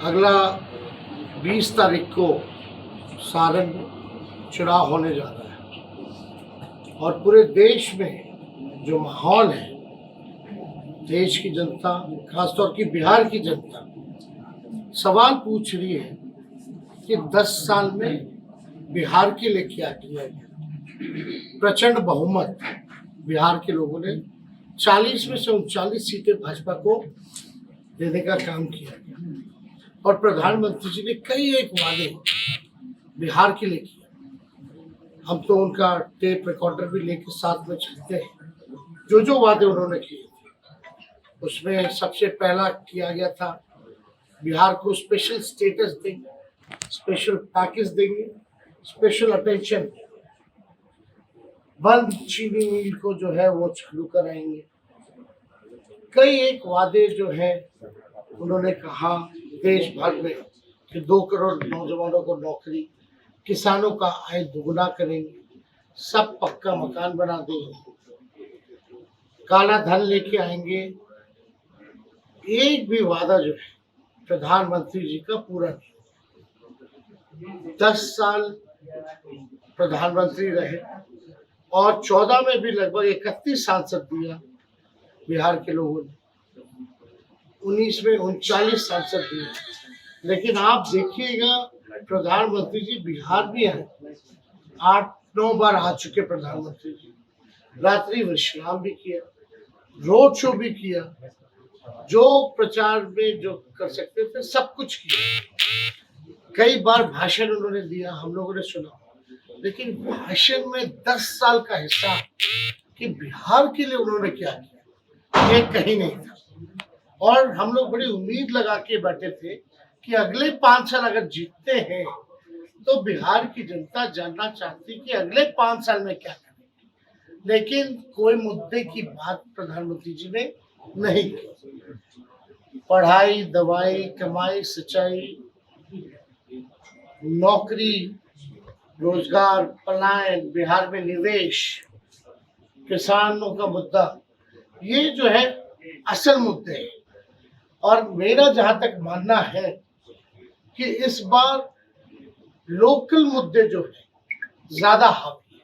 अगला 20 तारीख को सारण में चुनाव होने जा रहा है और पूरे देश में जो माहौल है, देश की जनता, खासतौर की बिहार की जनता सवाल पूछ रही है कि 10 साल में बिहार के लिए क्या किया गया। प्रचंड बहुमत बिहार के लोगों ने 40 में से 39 सीटें भाजपा को देने का काम किया और प्रधानमंत्री जी ने कई एक वादे बिहार के लिए किया। हम तो उनका टेप रिकॉर्डर भी लेके साथ में चलते हैं। जो वादे उन्होंने किए थे उसमें सबसे पहला किया गया था बिहार को स्पेशल स्टेटस देंगे, स्पेशल पैकेज देंगे, स्पेशल अटेंशन, बंद चीनी मिल को जो है वो चालू कराएंगे। कई एक वादे जो है उन्होंने कहा देश भर में कि 2 करोड़ नौजवानों को नौकरी, किसानों का आय दुगुना करेंगे, सब पक्का मकान बना देंगे, काला धन लेके आएंगे। एक भी वादा जो है प्रधानमंत्री जी का पूरा नहीं। 10 साल प्रधानमंत्री रहे और 14 में भी लगभग 31 सांसद दिया बिहार के लोगों ने, 19 में 39 सांसद दिए। लेकिन आप देखिएगा प्रधानमंत्री जी बिहार भी आए, 8-9 बार आ चुके प्रधानमंत्री जी, रात्रि विश्राम भी किया, रोड शो भी किया, जो प्रचार में जो कर सकते थे सब कुछ किया। कई बार भाषण उन्होंने दिया, हम लोगों ने सुना, लेकिन भाषण में 10 साल का हिस्सा कि बिहार के लिए उन्होंने क्या किया ये कहीं नहीं था। और हम लोग बड़ी उम्मीद लगा के बैठे थे कि अगले 5 साल अगर जीतते हैं तो बिहार की जनता जानना चाहती कि अगले 5 साल में क्या करेंगे। लेकिन कोई मुद्दे की बात प्रधानमंत्री जी ने नहीं की। पढ़ाई, दवाई, कमाई, सिंचाई, नौकरी, रोजगार, पलायन, बिहार में निवेश, किसानों का मुद्दा, ये जो है असल मुद्दे हैं। और मेरा जहां तक मानना है कि इस बार लोकल मुद्दे जो है ज्यादा हावी है।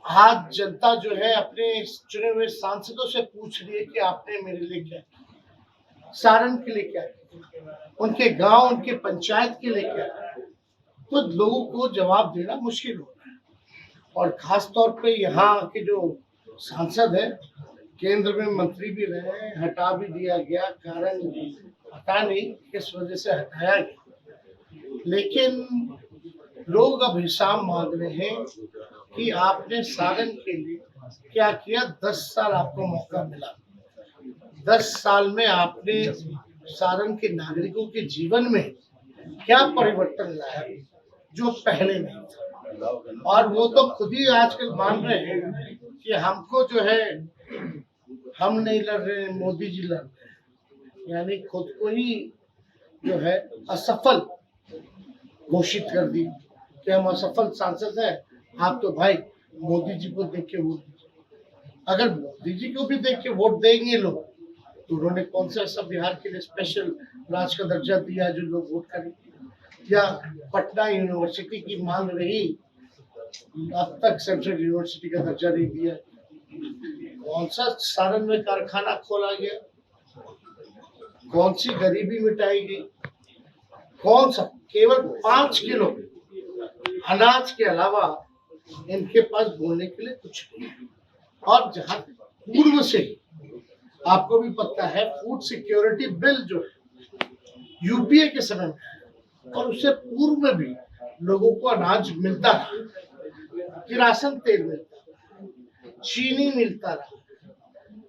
आज जनता जो है अपने चुने हुए सांसदों से पूछ रही है कि आपने मेरे लिए क्या किया, सारण के लिए क्या किया, उनके गांव, उनके पंचायत के लिए क्या किया। तो लोगों को जवाब देना मुश्किल हो रहा है। और खास तौर पे यहाँ के जो सांसद है, केंद्र में मंत्री भी रहे, हटा भी दिया गया, कारण पता नहीं किस वजह से हटाया गया। लेकिन लोग अब हिसाब मांग रहे हैं कि आपने सारण के लिए क्या किया। 10 साल आपको मौका मिला, 10 साल में आपने सारण के नागरिकों के जीवन में क्या परिवर्तन लाया जो पहले नहीं था। और वो तो खुद ही आजकल मान रहे हैं कि हमको जो है, हम नहीं लड़ रहे, मोदी जी लड़ रहे हैं। यानी खुद को ही जो है असफल घोषित कर दी कि हम असफल सांसद हैं। आप तो भाई मोदी जी को देख के वोट दीजिए। अगर मोदी जी को भी देख के वोट देंगे लोग तो उन्होंने कौन सा ऐसा बिहार के लिए स्पेशल राज्य का दर्जा दिया जो लोग वोट करेंगे। या पटना यूनिवर्सिटी की मांग रही, अब तक सेंट्रल यूनिवर्सिटी का दर्जा नहीं दिया। कौन सा सारण में कारखाना खोला गया, कौन सी गरीबी मिटाई गई, कौन सा, केवल 5 किलो अनाज के अलावा इनके पास बोलने के लिए कुछ नहीं। और जहां पूर्व से आपको भी पता है फूड सिक्योरिटी बिल जो है यूपीए के समय में है, और उससे पूर्व में भी लोगों को अनाज मिलता रहा, किरासन तेल मिलता रहा, चीनी मिलता रहा।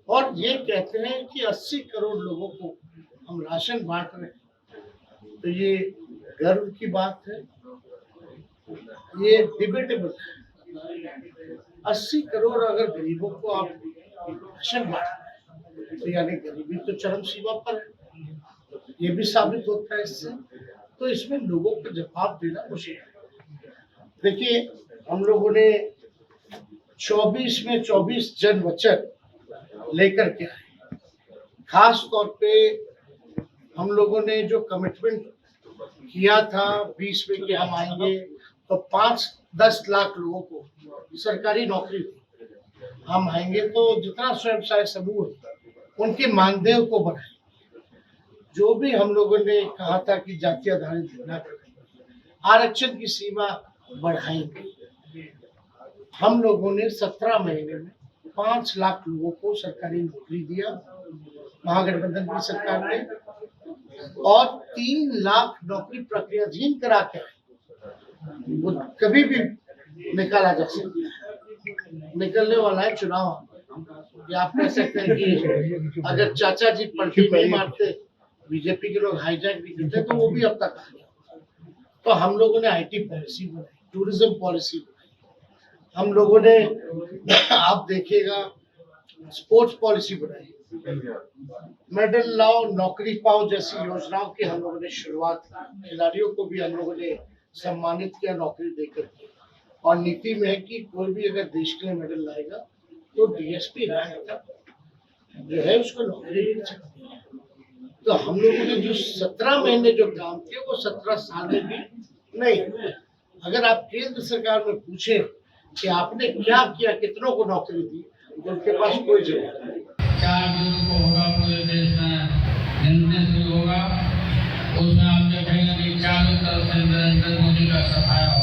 और ये कहते हैं कि 80 करोड़ लोगों को हम राशन बांट रहे हैं, तो ये गर्व की बात है, ये डिबेटेबल है। 80 करोड़ अगर गरीबों को आप राशन बांट रहे हैं तो यानी गरीबी तो चरम सीमा पर है, ये भी साबित होता है इससे। तो इसमें लोगों को जवाब देना मुश्किल है। देखिए, हम लोगों ने 24 में 24 जन वचन लेकर के आए, खास तौर पे हम लोगों ने जो कमिटमेंट किया था 20 में कि हम आएंगे तो 5-10 लाख लोगों को सरकारी नौकरी दी। हम आएंगे तो जितना स्वयं सहायता समूह है उनके मानदेय को बढ़ाएंगे। जो भी हम लोगों ने कहा था कि जाति आधारित योजना आरक्षण की सीमा बढ़ाएंगे। हम लोगों ने 17 महीने में 5 लाख लोगों को सरकारी नौकरी दिया महागठबंधन की सरकार ने, और 3 लाख नौकरी प्रक्रियाधीन करा के वो कभी भी निकाला जा सकता है। निकलने वाला है चुनाव। या आप कह सकते हैं कि अगर चाचा जी पलटी नहीं मारते, बीजेपी के लोग हाईजैक नहीं करते, तो वो भी अब तक आ गया। तो हम लोगों ने आईटी पॉलिसी बनाई, टूरिज्म पॉलिसी बनाई, हम लोगों ने आप देखिएगा स्पोर्ट्स पॉलिसी बनाई, मेडल लाओ नौकरी पाओ जैसी योजनाओं की हम लोगों ने शुरुआत की। खिलाड़ियों को भी हम लोगों ने सम्मानित किया नौकरी देकर के, और नीति में है कि कोई भी अगर देश के लिए मेडल लाएगा तो डीएसपी रैंक जो है उसको नौकरी मिल सकती है। तो हम लोगों ने जो 17 महीने जो काम किए वो 17 साल में भी नहीं। अगर आप केंद्र सरकार में पूछे कि आपने क्या किया, कितनों को नौकरी दी, तो उनके पास कोई जवाब नहीं। 4 जून को होगा पूरे देश में हिंदी शुरू होगा, उसमें आप देखेंगे कि चारों तरफ से नरेंद्र मोदी का सफाया होगा।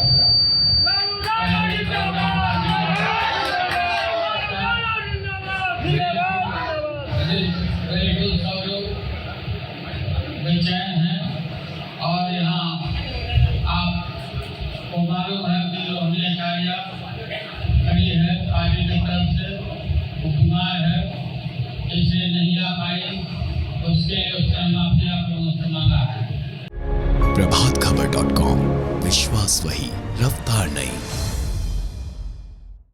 बिल्कुल सब लोग बेचैन हैं, और यहाँ आपको मालूम है कि रोहिणी आचार्य खड़ी है पार्टी की तरफ से, वो बीमार है, इसे नहीं आ पाई, उसने माफी आप लोगों से मांगा है। प्रभातखबर.com, विश्वास वही, रफ्तार नहीं।